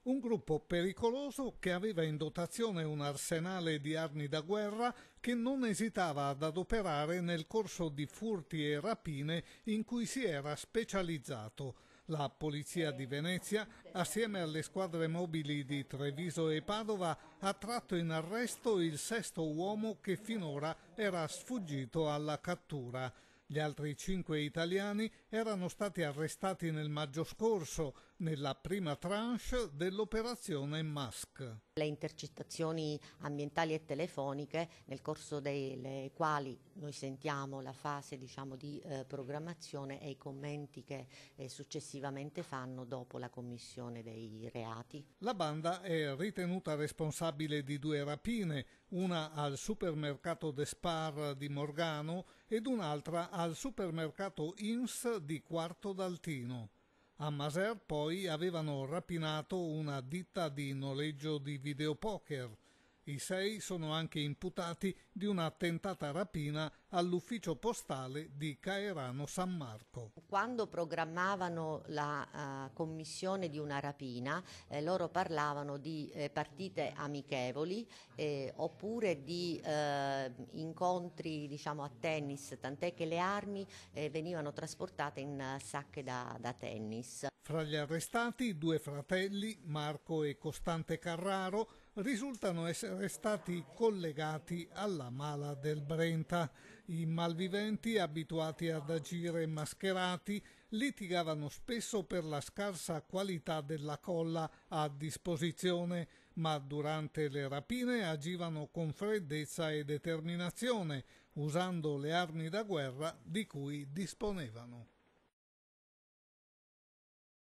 Un gruppo pericoloso che aveva in dotazione un arsenale di armi da guerra che non esitava ad adoperare nel corso di furti e rapine in cui si era specializzato. La Polizia di Venezia, assieme alle squadre mobili di Treviso e Padova, ha tratto in arresto il sesto uomo che finora era sfuggito alla cattura. Gli altri 5 italiani erano stati arrestati nel maggio scorso, nella prima tranche dell'operazione Musk. Le intercettazioni ambientali e telefoniche, nel corso delle quali noi sentiamo la fase di programmazione e i commenti che successivamente fanno dopo la commissione dei reati. La banda è ritenuta responsabile di 2 rapine, una al supermercato De Spar di Morgano ed un'altra al supermercato Ins di Quarto d'Altino. A Maser poi avevano rapinato una ditta di noleggio di videopoker. I 6 sono anche imputati di una tentata rapina all'ufficio postale di Caerano San Marco. Quando programmavano la commissione di una rapina, loro parlavano di partite amichevoli oppure di incontri a tennis, tant'è che le armi venivano trasportate in sacche da tennis. Fra gli arrestati 2 fratelli, Marco e Costante Carraro, risultano essere stati collegati alla mala del Brenta. I malviventi, abituati ad agire mascherati, litigavano spesso per la scarsa qualità della colla a disposizione, ma durante le rapine agivano con freddezza e determinazione, usando le armi da guerra di cui disponevano.